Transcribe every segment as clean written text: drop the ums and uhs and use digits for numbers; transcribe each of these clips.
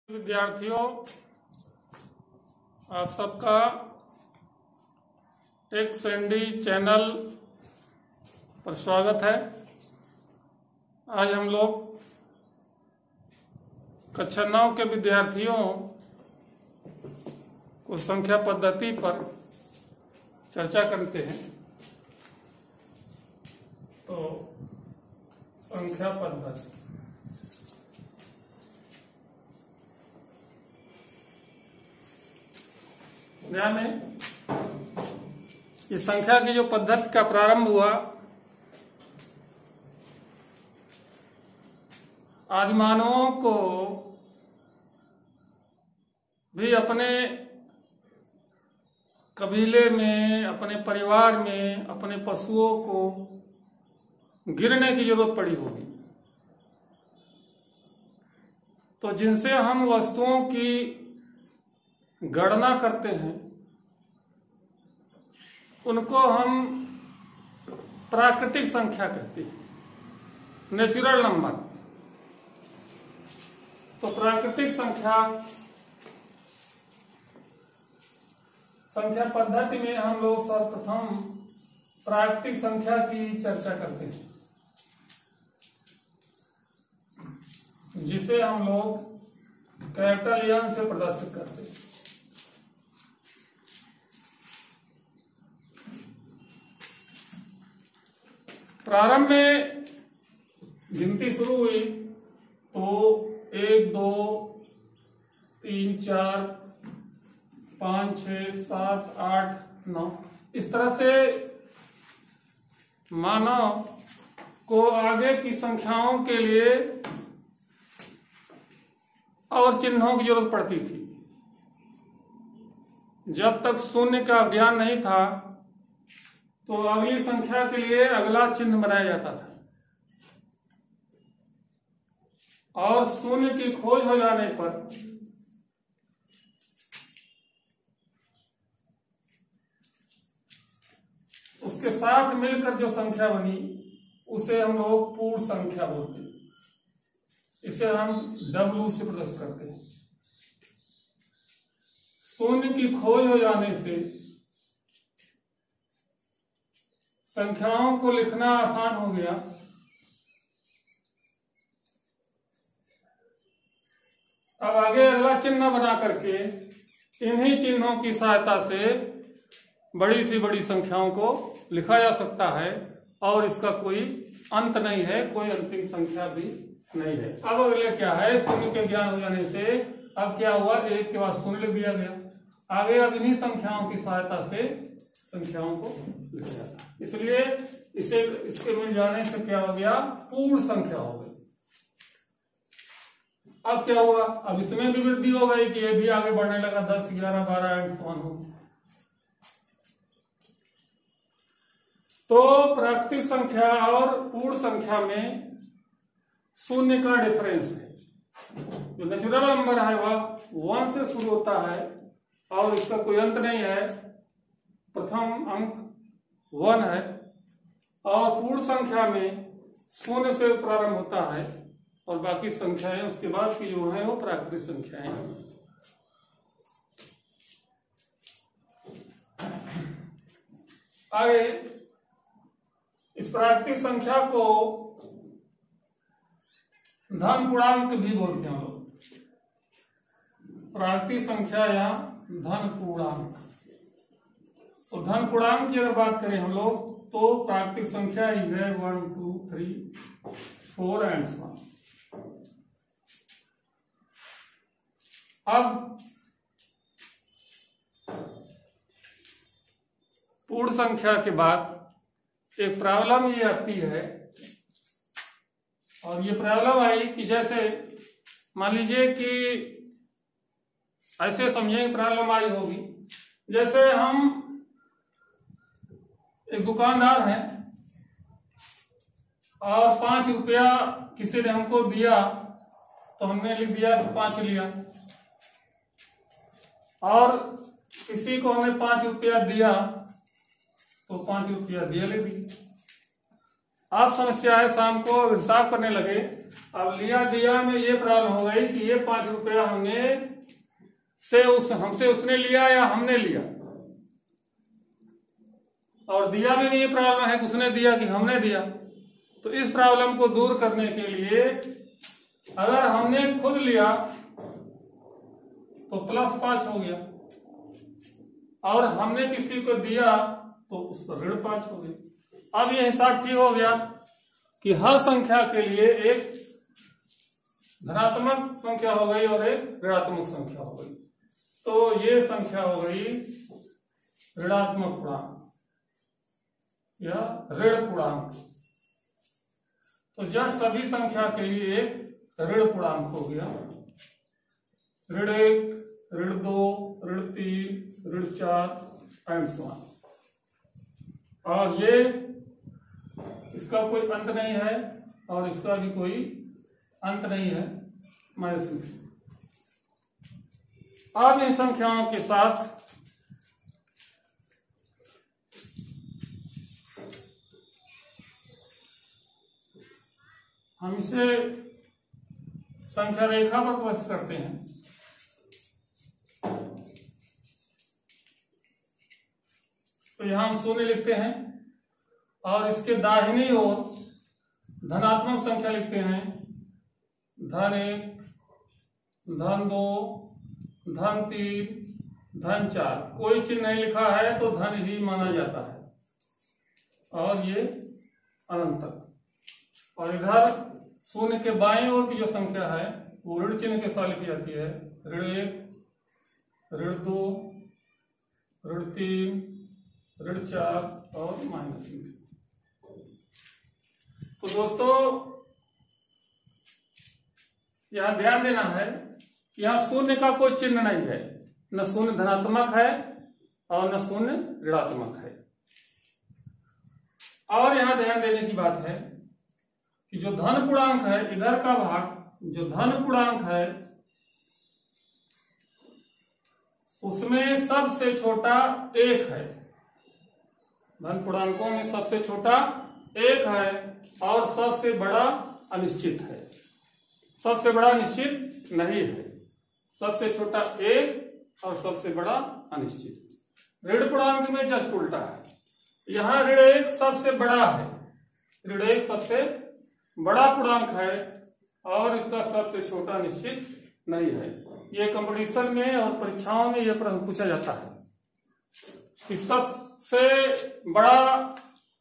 विद्यार्थियों, आप सबका टेक्सएनडी चैनल पर स्वागत है। आज हम लोग कक्षा 9 के विद्यार्थियों को संख्या पद्धति पर चर्चा करते हैं। तो संख्या पद्धति ध्यान है, इस संख्या की जो पद्धति का प्रारंभ हुआ आदिमानवों को भी अपने कबीले में, अपने परिवार में, अपने पशुओं को गिनने की जरूरत पड़ी होगी। तो जिनसे हम वस्तुओं की गणना करते हैं उनको हम प्राकृतिक संख्या कहते हैं, नेचुरल नंबर। तो प्राकृतिक संख्या पद्धति में हम लोग सर्वप्रथम प्राकृतिक संख्या की चर्चा करते हैं, जिसे हम लोग कैपिटल एन से प्रदर्शित करते हैं। प्रारंभ में गिनती शुरू हुई तो 1, 2, 3, 4, 5, 6, 7, 8, 9 इस तरह से मानव को आगे की संख्याओं के लिए और चिन्हों की जरूरत पड़ती थी। जब तक शून्य का ज्ञान नहीं था तो अगली संख्या के लिए अगला चिन्ह बनाया जाता था, और शून्य की खोज हो जाने पर उसके साथ मिलकर जो संख्या बनी उसे हम लोग पूर्ण संख्या बोलते हैं। इसे हम W से प्रदर्शित करते हैं। शून्य की खोज हो जाने से संख्याओं को लिखना आसान हो गया। अब आगे अगला चिन्ह बना करके इन्हीं चिन्हों की सहायता से बड़ी से बड़ी संख्याओं को लिखा जा सकता है, और इसका कोई अंत नहीं है, कोई अंतिम संख्या भी नहीं है। अब अगले क्या है, शून्य के ज्ञान हो जाने से अब क्या हुआ, 1 के बाद शून्य लिख दिया गया। आगे अब इन्हीं संख्याओं की सहायता से संख्याओं को लिखा जाता है। इसलिए इसके मिल जाने से क्या हो गया, पूर्ण संख्या हो गई। अब क्या हुआ, अब इसमें भी वृद्धि हो गई कि ये भी आगे बढ़ने लगा, 10, 11, 12 एंड सो ऑन हो। तो प्राकृतिक संख्या और पूर्ण संख्या में शून्य का डिफरेंस है। जो नेचुरल नंबर है वह 1 से शुरू होता है और इसका कोई अंत नहीं है। प्रथम अंक 1 है, और पूर्ण संख्या में 0 से प्रारंभ होता है और बाकी संख्याएं उसके बाद की जो है वो प्राकृतिक संख्याएं हैं। आगे इस प्राकृतिक संख्या को धन पूर्णांक भी बोलते हैं हम लोग। प्राकृतिक संख्या या धन पूर्णांक। तो धन पूर्णांक की अगर बात करें हम लोग तो प्राकृतिक संख्या ही है 1, 2, 3, 4 एंड सो ऑन। अब पूर्ण संख्या के बाद एक प्रॉब्लम ये आती है, और ये प्रॉब्लम आई कि जैसे मान लीजिए कि ऐसे समझें, प्रॉब्लम आई होगी जैसे हम एक दुकानदार हैं और 5 रुपया किसी ने हमको दिया तो हमने लिख दिया 5 लिया, और किसी को हमें 5 रुपया दिया तो 5 रुपया दिया ले दी। अब समस्या है शाम को हिसाब करने लगे। अब लिया दिया में ये प्रॉब्लम हो गई कि ये 5 रुपया हमसे उसने लिया या हमने लिया, और दिया में भी ये प्रॉब्लम है कि उसने दिया कि हमने दिया। तो इस प्रॉब्लम को दूर करने के लिए अगर हमने खुद लिया तो +5 हो गया, और हमने किसी को दिया तो उस पर -5 हो गया। अब ये हिसाब ठीक हो गया कि हर संख्या के लिए एक धनात्मक संख्या हो गई और एक ऋणात्मक संख्या हो गई। तो ये संख्या हो गई ऋणात्मक पूर्णांक या ऋण पूर्णांक। तो जब सभी संख्या के लिए एक ऋण पूर्णांक हो गया, ऋण 1, ऋण 2, ऋण 3, ऋण 4 एंड सो ऑन। और ये इसका कोई अंत नहीं है और इसका भी कोई अंत नहीं है, -। अब इन संख्याओं के साथ हम इसे संख्या रेखा पर प्रस्तुत करते हैं। तो यहां हम 0 लिखते हैं और इसके दाहिनी ओर धनात्मक संख्या लिखते हैं, धन 1, धन 2, धन 3, धन 4। कोई चिन्ह नहीं लिखा है तो धन ही माना जाता है, और ये अनंत तक। और इधर 0 के बाएं ओर की जो संख्या है वो ऋण चिन्ह के साथ लिखी जाती है, ऋण 1, ऋण 2, ऋण 3, ऋण 4 और -1। तो दोस्तों यहां ध्यान देना है कि यहां 0 का कोई चिन्ह नहीं है, न 0 धनात्मक है और न 0 ऋणात्मक है। और यहां ध्यान देने की बात है कि जो धन पूर्णांक है, इधर का भाग जो धन पूर्णांक है उसमें सबसे छोटा 1 है। धन पूर्णांकों में सबसे छोटा 1 है और सबसे बड़ा अनिश्चित है। सबसे बड़ा निश्चित नहीं है, सबसे छोटा 1 और सबसे बड़ा अनिश्चित। ऋण पूर्णांक में जस्ट उल्टा है, यहां ऋण 1 सबसे बड़ा है, ऋण 1 सबसे बड़ा पूर्णांक है और इसका सबसे छोटा निश्चित नहीं है। ये कंपटीशन में और परीक्षाओं में यह प्रश्न पूछा जाता है कि सबसे बड़ा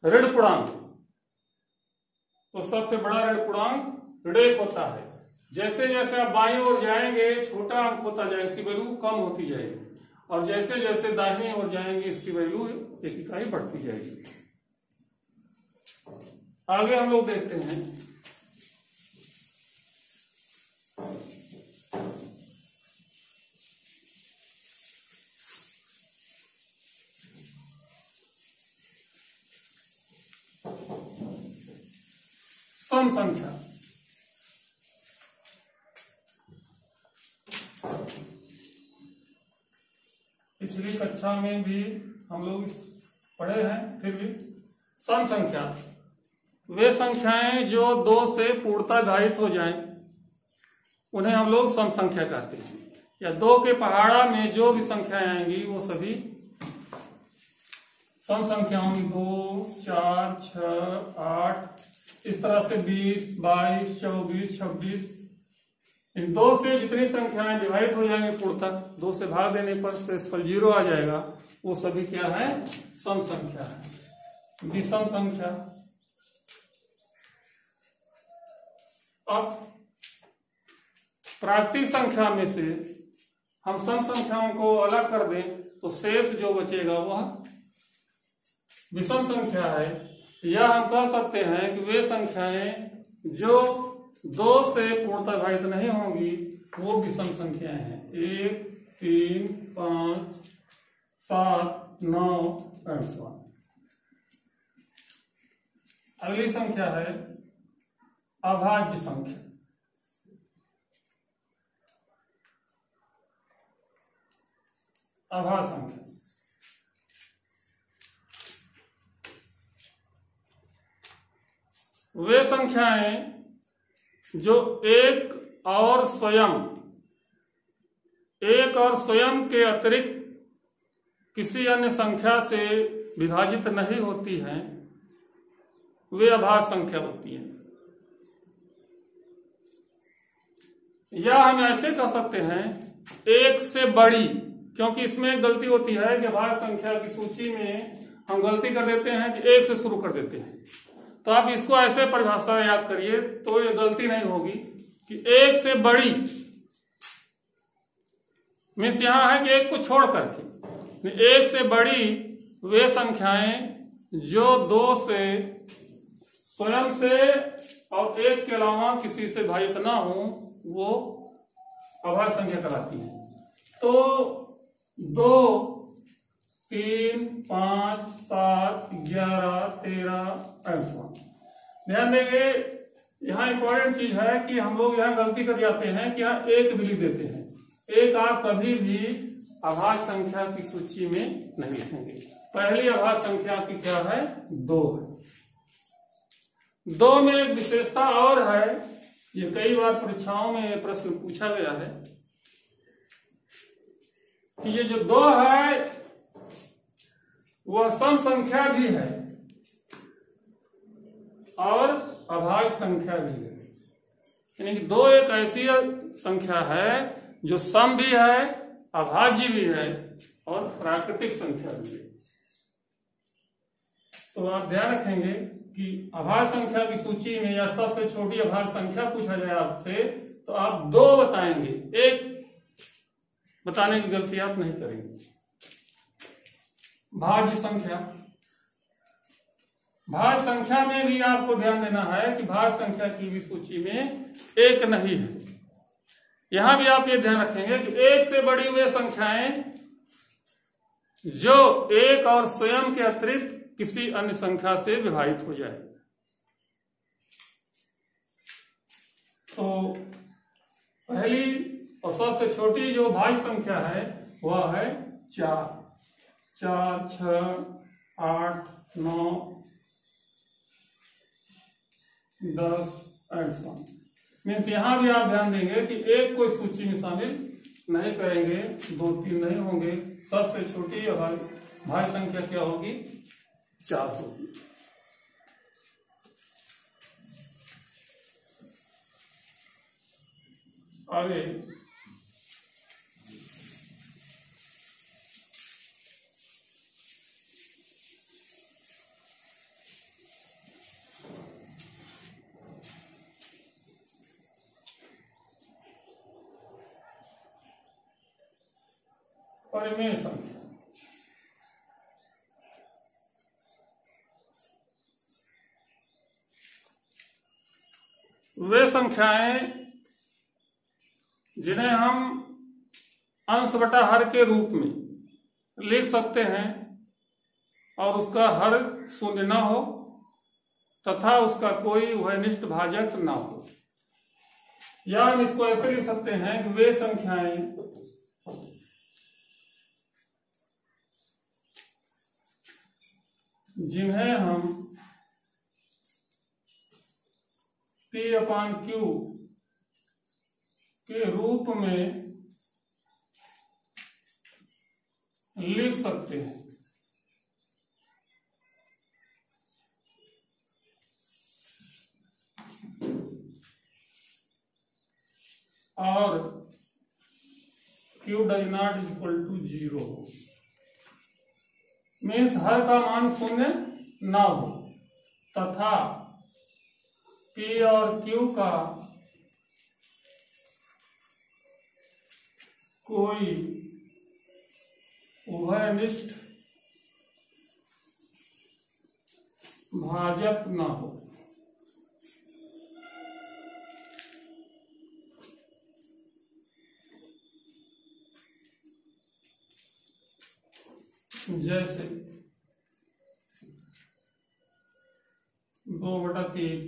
ऋण पूर्णांक, तो सबसे बड़ा ऋण पूर्णांक ऋण 1 होता है। जैसे जैसे आप बाईं ओर जाएंगे छोटा अंक होता जाएगा, इसकी वैल्यू कम होती जाएगी, और जैसे जैसे दाहिनी ओर जाएंगे इसकी वैल्यू 1 इकाई बढ़ती जाएगी। आगे हम लोग देखते हैं सम संख्या। पिछली कक्षा में भी हम लोग पढ़े हैं, फिर भी सम संख्या वे संख्याएं जो 2 से पूर्णतः विभाजित हो जाएं, उन्हें हम लोग सम संख्या कहते हैं। या 2 के पहाड़ा में जो भी संख्याएं आएंगी वो सभी सम संख्या होंगी। 2, 4, 6, 8, इस तरह से 20, 22, 24, 26। इन 2 से जितनी संख्याएं विभाजित हो जाएंगी पूर्णतः, 2 से भाग देने पर शेषफल 0 आ जाएगा, वो सभी क्या है? सम संख्या है। विषम संख्या। अब प्राकृतिक संख्या में से हम सम संख्याओं को अलग कर दें तो शेष जो बचेगा वह विषम संख्या है। या हम कह सकते हैं कि वे संख्याएं जो 2 से पूर्णतः विभाजित नहीं होंगी वो विषम संख्याएं हैं। 1, 3, 5, 7, 9 एंड सो ऑन। अगली संख्या है अभाज्य संख्या। अभाज्य संख्या वे संख्याएं जो एक और स्वयं के अतिरिक्त किसी अन्य संख्या से विभाजित नहीं होती हैं, वे अभाज्य संख्या होती हैं। या हम ऐसे कह सकते हैं एक से बड़ी, क्योंकि इसमें एक गलती होती है कि अभाज्य संख्या की सूची में हम गलती कर देते हैं कि एक से शुरू कर देते हैं। तो आप इसको ऐसे परिभाषा याद करिए तो ये गलती नहीं होगी कि एक से बड़ी मीन्स यहां है कि एक को छोड़ करके, एक से बड़ी वे संख्याएं जो दो से, स्वयं से और एक के अलावा किसी से विभाजित ना हो, वो अभाज्य संख्या कहलाती है। तो 2, 3, 5, 7, 11, 13 ऐसा ध्यान देंगे। यहाँ इंपॉर्टेंट चीज है कि हम लोग यहाँ गलती कर जाते हैं कि यहाँ एक भी लिख देते हैं। एक आप कभी भी अभाज्य संख्या की सूची में नहीं लिखेंगे। पहली अभाज्य संख्या की क्या है? 2 है। 2 में एक विशेषता और है, ये कई बार परीक्षाओं में प्रश्न पूछा गया है कि ये जो 2 है वह सम संख्या भी है और अभाज्य संख्या भी है। यानी कि 2 एक ऐसी संख्या है जो सम भी है, अभाज्य भी है और प्राकृतिक संख्या भी है। तो आप ध्यान रखेंगे कि अभाज्य संख्या की सूची में या सबसे छोटी अभाज्य संख्या पूछा जाए आपसे तो आप 2 बताएंगे, एक बताने की गलती आप नहीं करेंगे। भाज्य संख्या, भाज्य संख्या में भी आपको ध्यान देना है कि भाज्य संख्या की भी सूची में एक नहीं है। यहां भी आप ये ध्यान रखेंगे कि एक से बड़ी वे संख्याएं जो एक और स्वयं के अतिरिक्त किसी अन्य संख्या से विभाजित हो जाए। तो पहली और सबसे छोटी जो भाज्य संख्या है वह है 4, 4, 6, 8, 9, 10 ऐसा। मीन्स यहां भी आप ध्यान देंगे कि एक को सूची में शामिल नहीं करेंगे, 2, 3 नहीं होंगे। सबसे छोटी भाज्य संख्या क्या होगी? 4 होगी। आगे परिमेय संख्या। वे संख्याएं जिन्हें हम अंश बटा हर के रूप में लिख सकते हैं और उसका हर शून्य न हो तथा उसका कोई उभयनिष्ठ भाजक न हो। या हम इसको ऐसे लिख सकते हैं कि वे संख्याएं जिन्हें हम P/Q के रूप में लिख सकते हैं। और Q does not equal to 0 means हर का मान शून्य ना हो तथा P और Q का कोई उभयनिष्ठ भाजक ना हो। जैसे 2/3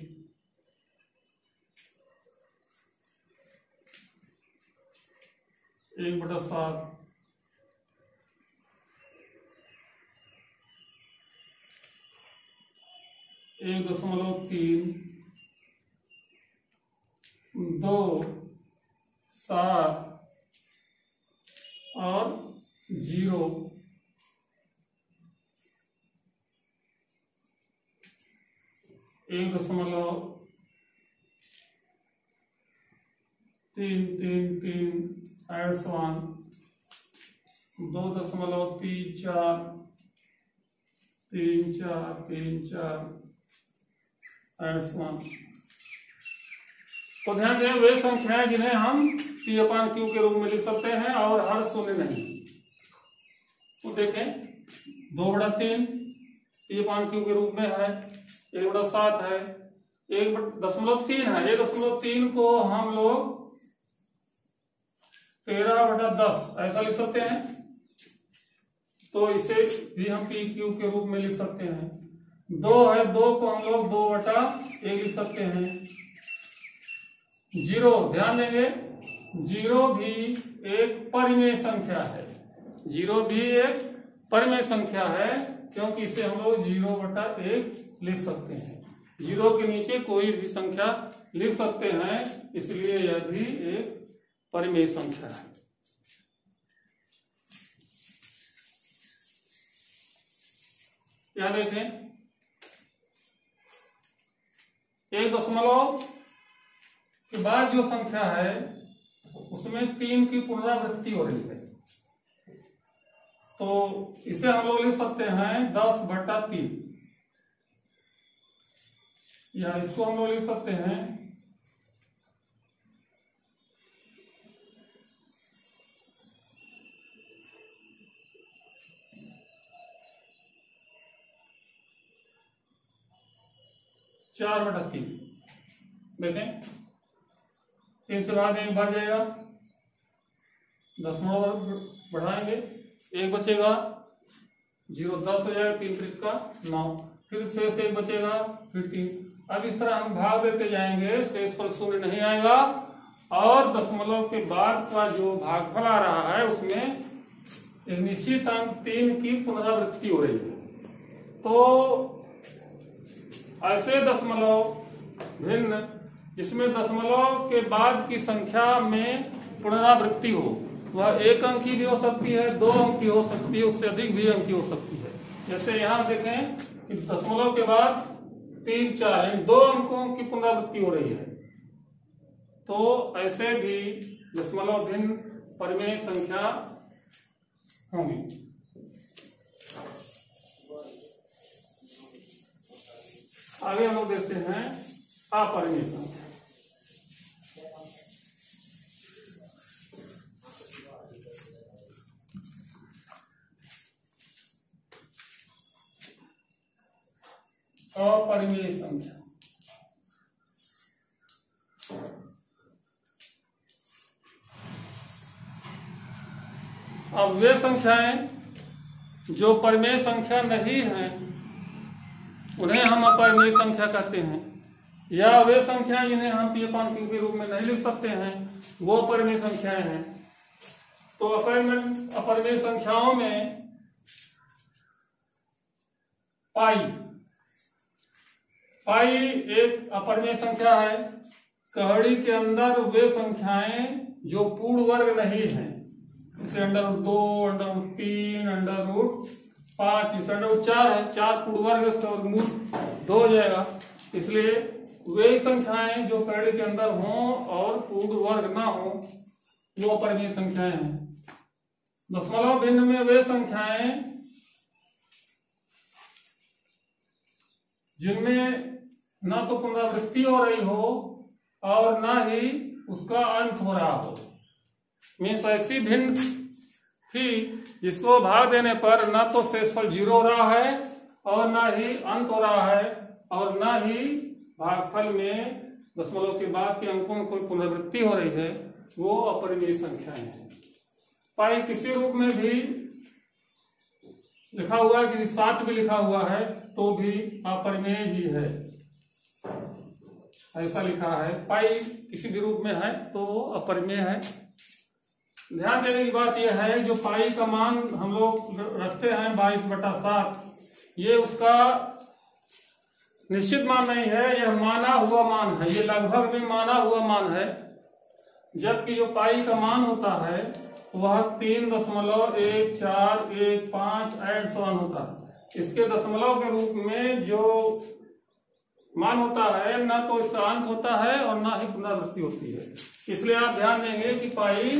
1/7 1.3 2, 7 और 0, 1.333 एड्स 1, 2.34 3.4 एड्स 1। तो ध्यान दें वे संख्याएं जिन्हें हम P/Q के रूप में लिख सकते हैं और हर शून्य नहीं। तो देखें 2/3 P/Q के रूप में है, 1/7 है, 1.3 है। 1.3 को हम लोग 13/10 ऐसा लिख सकते हैं। तो इसे भी हम PQ के रूप में लिख सकते हैं। 2 है, 2 को हम लोग 2/1 लिख सकते हैं। 0 ध्यान देंगे 0 भी एक परिमेय संख्या है। 0 भी एक परिमेय संख्या है क्योंकि इसे हम लोग 0/1 लिख सकते हैं। 0 के नीचे कोई भी संख्या लिख सकते हैं, इसलिए यह भी एक परिमेय संख्या है। क्या देखें 1 के बाद जो संख्या है उसमें 3 की पुनरावृत्ति हो रही है, तो इसे हम लोग लिख सकते हैं 10/3 या इसको हम लोग लिख सकते हैं 4/3। देखें 3 से बाद 1 बढ़ जाएगा, 10 बढ़ाएंगे 1 बचेगा, 0 10 हो जाएगा, 3 3 का 9, फिर शेष 1 बचेगा, फिर 3। अब इस तरह हम भाग देते जाएंगे, शेष पर शून्य नहीं आएगा और दशमलव के बाद का जो भागफल आ रहा है उसमें एक निश्चित अंक 3 की पुनरावृत्ति हो रही है। तो ऐसे दशमलव भिन्न जिसमें दशमलव के बाद की संख्या में पुनरावृत्ति हो, वह 1 अंकी भी हो सकती है, 2 अंकी हो सकती है, उससे अधिक भी अंकी हो सकती है। जैसे यहां देखें कि दशमलव के बाद 3 4 2 अंकों की पुनरावृत्ति हो रही है। तो ऐसे भी दशमलव भिन्न परिमेय संख्या होंगी। आगे हम लोग देखते हैं अपरिमेय संख्या। अपरिमेय संख्या अब वे संख्याएं जो परिमेय संख्या नहीं हैं उन्हें हम अपरिमेय संख्या कहते हैं, या वे संख्याएं जिन्हें हम P/Q के रूप में नहीं लिख सकते हैं वो अपरिमेय संख्याएं हैं। तो अपरिमेय संख्याओं में पाई एक अपरिमेय संख्या है। कहड़ी के अंदर वे संख्याएं जो पूर्ण वर्ग नहीं है, जैसे √2, √3, √5, इसे √4 है, 4 पूर्ण वर्ग से वर्गमूल 2 हो जाएगा। इसलिए वे संख्याएं जो कहड़ी के अंदर हों और पूर्ण वर्ग ना हो वो अपरिमेय संख्याएं हैं। दशमलव भिन्न में वे संख्याएं जिनमें ना तो पुनरावृत्ति हो रही हो और ना ही उसका अंत हो रहा हो, मीन्स ऐसी भिन्न थी जिसको भाग देने पर ना तो शेषफल 0 हो रहा है और ना ही अंत हो रहा है और ना ही भागफल में दशमलव के बाद के अंकों में कोई पुनरावृत्ति हो रही है, वो अपरिमेय संख्याएं हैं। पाई किसी रूप में भी लिखा हुआ है, किसी साथ भी लिखा हुआ है तो भी अपरिमेय ही है, ऐसा लिखा है। पाई किसी भी रूप में है तो वो अपरिमेय है। ध्यान देने की बात यह है जो पाई का मान हम लोग रखते हैं 22/7, ये उसका निश्चित मान नहीं है, यह माना हुआ मान है, ये लगभग में माना हुआ मान है। जबकि जो पाई का मान होता है वह 3.1415 एंड सो ऑन होता है। इसके दशमलव के रूप में जो मान होता है ना तो इसका अंत होता है और ना ही पुनरावृत्ति होती है। इसलिए आप ध्यान देंगे कि पाई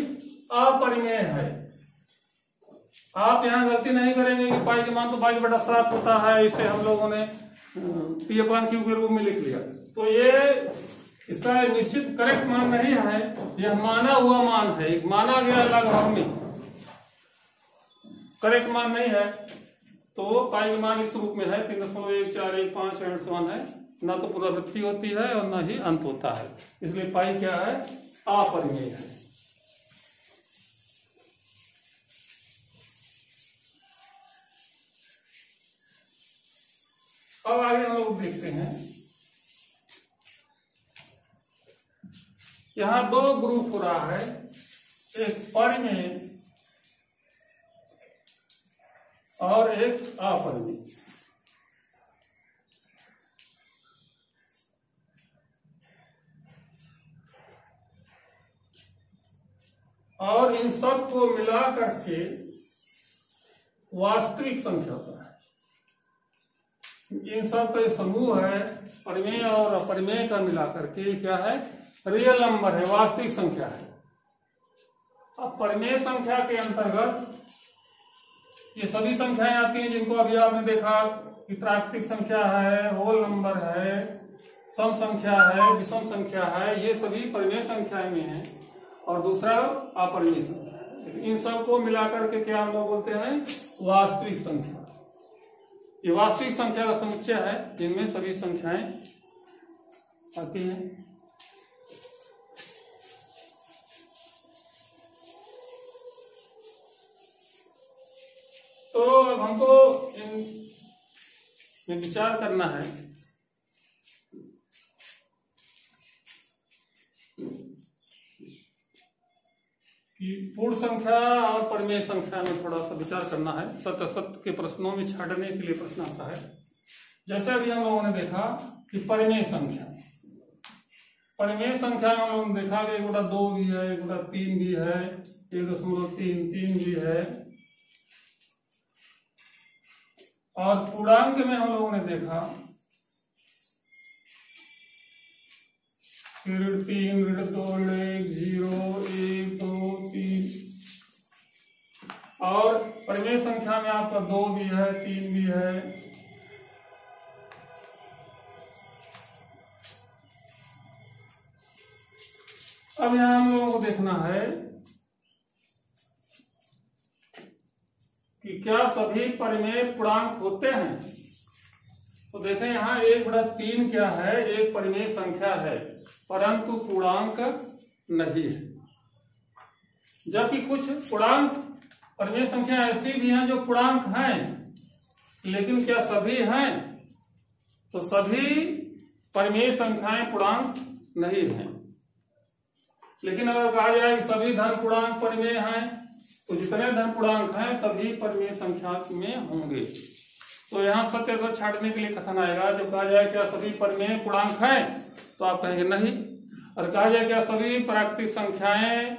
अपरिमेय है। आप यहाँ गलती नहीं करेंगे कि पाई के मान तो 22/7 होता है, इसे हम लोगों ने P/Q के रूप में लिख लिया। तो ये इसका निश्चित करेक्ट मान नहीं है, यह माना हुआ मान है, एक माना गया लगभग में, करेक्ट मान नहीं है। तो पाई का मान इस रूप में है 3.1415 एंड सो ऑन है, ना तो पुनरावृत्ति होती है और ना ही अंत होता है। इसलिए पाई क्या है, अपरिमेय है। अब आगे हम लोग देखते हैं, यहां दो ग्रुप हो रहा है, एक परिमेय और एक अपरिमेय। और इन सब को मिला करके वास्तविक संख्या होता है। इन सब का समूह है परिमेय और अपरिमेय का मिला करके क्या है, रियल नंबर है, वास्तविक संख्या है। अब परिमेय संख्या के अंतर्गत ये सभी संख्याएं आती हैं जिनको अभी आपने देखा कि प्राकृतिक संख्या है, होल नंबर है, सम संख्या है, विषम संख्या है, ये सभी परिमेय संख्याएं में है। और दूसरा अपरिमेय संख्या है। इन सबको मिलाकर के क्या हम लोग बोलते हैं, वास्तविक संख्या। ये वास्तविक संख्या का समुच्चय है जिनमें सभी संख्याएं आती हैं। तो अब हमको इन विचार करना है कि पूर्ण संख्या और परिमेय संख्या में थोड़ा सा विचार करना है। सत्य असत्य के प्रश्नों में छांटने के लिए प्रश्न आता है। जैसे अभी हम लोगों ने देखा कि परिमेय संख्या में हम लोगों ने देखा कि 1/2 भी है, 1/3 भी है, 1.33 भी है। और पूर्णांक में हम लोगों ने देखा ऋण 3, ऋण 2, ऋण 1, 0, 1, 2, 3। और परिमेय संख्या में आपका 2 भी है, 3 भी है। अब यहां हम लोगों को देखना है कि क्या सभी परिमेय पूर्णांक होते हैं। तो देखें यहाँ 1/3 क्या है, एक परिमेय संख्या है परंतु पूर्णांक नहीं है। जबकि कुछ पूर्णांक परिमेय संख्या ऐसी भी हैं जो पूर्णांक हैं, लेकिन क्या सभी हैं, तो सभी परिमेय संख्याएं पूर्णांक नहीं हैं। लेकिन अगर कहा जाए कि सभी धन पूर्णांक परिमेय हैं, तो जितने धन पूर्णांक हैं सभी परिमेय संख्या में होंगे। तो यहाँ सत्य असत्य छांटने के लिए कथन आएगा। जो कहा जाए क्या सभी परिमेय पूर्णांक हैं, तो आप कहेंगे नहीं। और कहा जाए क्या सभी प्राकृतिक संख्याएं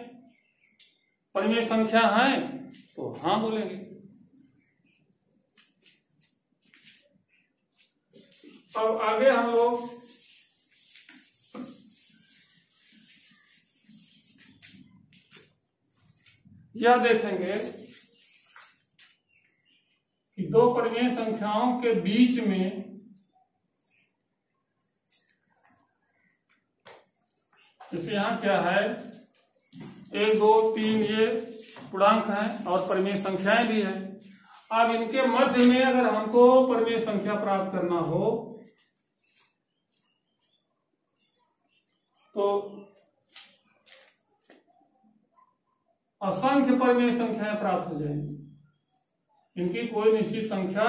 परिमेय संख्या हैं, तो हाँ बोलेंगे। अब आगे हम लोग यह देखेंगे कि दो परिमेय संख्याओं के बीच में जैसे यहां क्या है 1, 2, 3 ये पूर्णांक हैं और परिमेय संख्याएं भी हैं। अब इनके मध्य में अगर हमको परिमेय संख्या प्राप्त करना हो तो असंख्य परिमेय संख्याएं प्राप्त हो जाएंगी। इनकी कोई निश्चित संख्या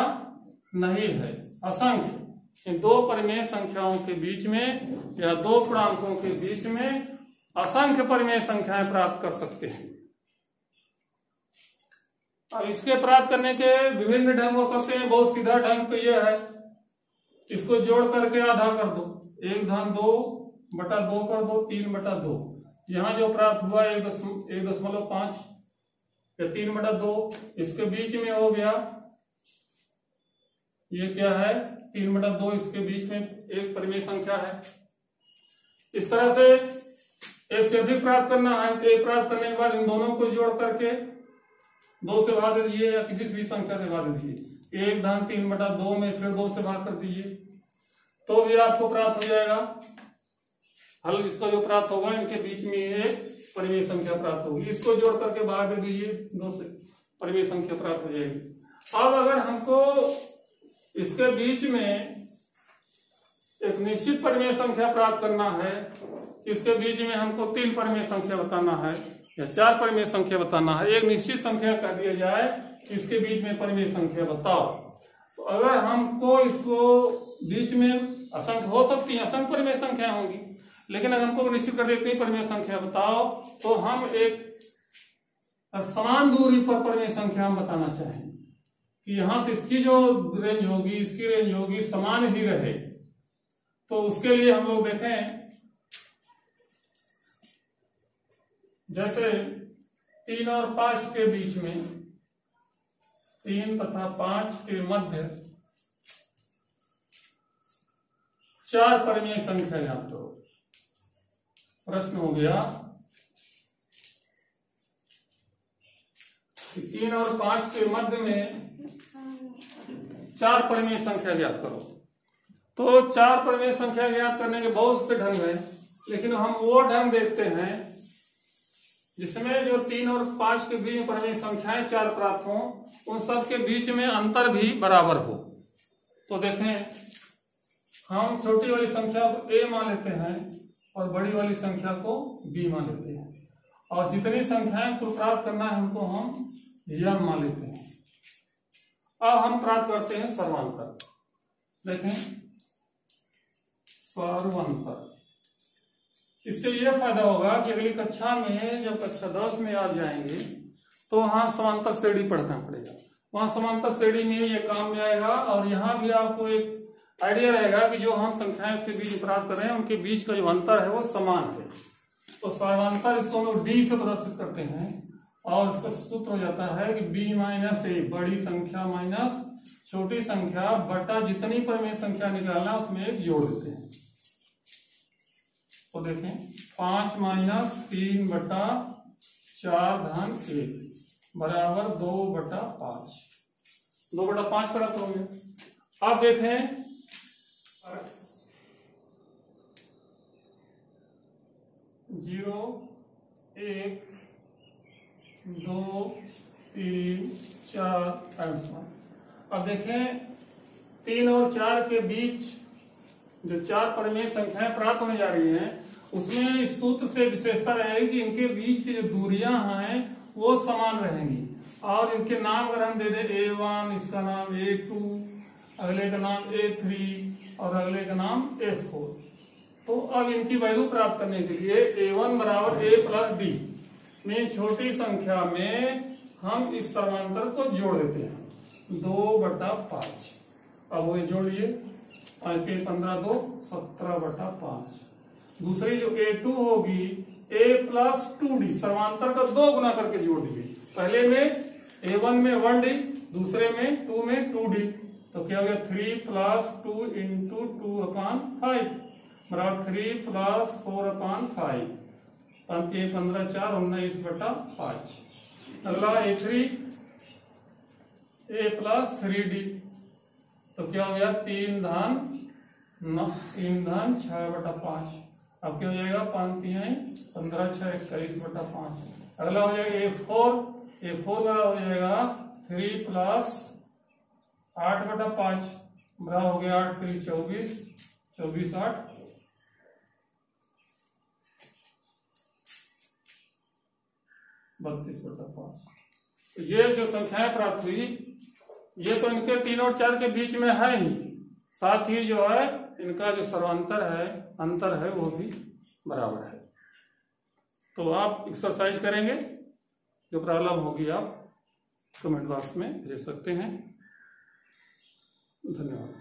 नहीं है, असंख्य। इन दो परिमेय संख्याओं के बीच में या दो पूर्णांकों के बीच में असंख्य परिमेय संख्याएं प्राप्त कर सकते हैं। अब इसके प्राप्त करने के विभिन्न ढंग हो सकते हैं। बहुत सीधा ढंग तो यह है इसको जोड़ करके आधा कर दो, 1/2 कर दो, 3/2। यहाँ जो प्राप्त हुआ 1.5 या 3/2, इसके बीच में हो गया, ये क्या है 3/2, इसके बीच में एक परिमेय संख्या है। इस तरह से एक से अधिक प्राप्त करना है, एक प्राप्त करने के बाद इन दोनों को जोड़ करके 2 से भाग दीजिए या किसी भी संख्या से भाग दीजिए। 1/3/2 में फिर 2 से भाग कर दीजिए, तो भी आपको प्राप्त हो जाएगा हल। इसका जो प्राप्त होगा इनके बीच में एक परिमेय संख्या प्राप्त होगी, इसको जोड़ करके भाग दीजिए 2 से, परिमेय संख्या प्राप्त हो जाएगी। अब अगर हमको इसके बीच में एक निश्चित परिमेय संख्या प्राप्त करना है, इसके बीच में हमको 3 परिमेय संख्या बताना है या 4 परिमेय संख्या बताना है, एक निश्चित संख्या कर दिया जाए, इसके बीच में परिमेय संख्या बताओ। तो अगर हमको इसको बीच में असंख्य हो सकती है, असंख्य परिमेय संख्या होंगी, लेकिन अगर हमको निश्चित कर देते परिमेय संख्या बताओ, तो हम एक समान दूरी पर परिमेय संख्या हम बताना चाहेंगे कि यहां से इसकी जो रेंज होगी, इसकी रेंज होगी, समान ही रहे। तो उसके लिए हम लोग देखें, जैसे 3 और 5 के बीच में, 3 तथा 5 के मध्य 4 परिमेय संख्या याद करो। प्रश्न हो गया कि 3 और 5 के मध्य में 4 परिमेय संख्या ज्ञात करो। तो 4 परिमेय संख्या ज्ञात करने के बहुत से ढंग हैं, लेकिन हम वो ढंग देखते हैं जिसमें जो 3 और 5 के बीच में परिमेय संख्याएं 4 प्राप्त हो, उन सब के बीच में अंतर भी बराबर हो। तो देखें, हम छोटी वाली संख्या को a मान लेते हैं और बड़ी वाली संख्या को b मान लेते हैं, और जितनी संख्याएं कुल प्राप्त करना है हमको हम m मान लेते हैं। अब हम प्राप्त करते हैं सर्वांतर। देखें, सर्वांतर, इससे यह फायदा होगा कि अगली कक्षा में, जब कक्षा 10 में आ जाएंगे, तो वहां समांतर श्रेणी पढ़ना पड़ेगा। वहां समांतर श्रेणी में ये काम में आएगा, और यहाँ भी आपको एक आइडिया रहेगा कि जो हम संख्याएं इसके बीच प्राप्त कर रहे हैं, उनके बीच का जो अंतर है वो समान है। तो सर्वांतर इसको हम लोग डी से प्रदर्शित करते हैं, और इसका सूत्र हो जाता है कि b माइनस ए, बड़ी संख्या माइनस छोटी संख्या बटा जितनी परिमेय संख्या निकालना उसमें एक जोड़ देते हैं। तो देखें, 5 माइनस 3/4 धन 1 बराबर 2/5, 2/5 प्राप्त होंगे। अब देखें, 0 1 2 3 4 ऐसा। अब देखें, 3 और 4 के बीच जो 4 परिमेय संख्याएं प्राप्त होने जा रही हैं, उसमें इस सूत्र से विशेषता रहेगी कि इनके बीच की जो दूरियां हैं वो समान रहेंगी, और इनके नाम अगर हम दे दें A1, इसका नाम A2, अगले का नाम A3 और अगले का नाम A4, तो अब इनकी वैल्यू प्राप्त करने के लिए A1 बराबर A प्लस D में छोटी संख्या में हम इस सर्वांतर को जोड़ देते हैं 2/5। अब वो जोड़िए, 5 के 15 2 17/5। दूसरी जो A2 होगी A प्लस 2D, सर्वांतर का 2 गुना करके जोड़ दीजिए। पहले में A1 में 1D, दूसरे में 2 में 2D, तो क्या हो गया 3 प्लस 2 इंटू 2/5 बराबर 3 प्लस 4/5। 5 के 15 4 19/5। अगला A3 A प्लस 3D, तो क्या हो गया 3 धन 6/5। अब क्या हो जाएगा 5 3 15 6 21/5। अगला हो जाएगा A4 का हो जाएगा 3 प्लस 8/5 बराबर हो गया 8 3 24 24 8 32/5। तो ये जो संख्याएं प्राप्त हुई, ये तो इनके 3 और 4 के बीच में है ही, साथ ही जो है इनका जो सर्वांतर है, अंतर है, वो भी बराबर है। तो आप एक्सरसाइज करेंगे, जो प्रॉब्लम होगी आप कमेंट बॉक्स में भेज सकते हैं। धन्यवाद।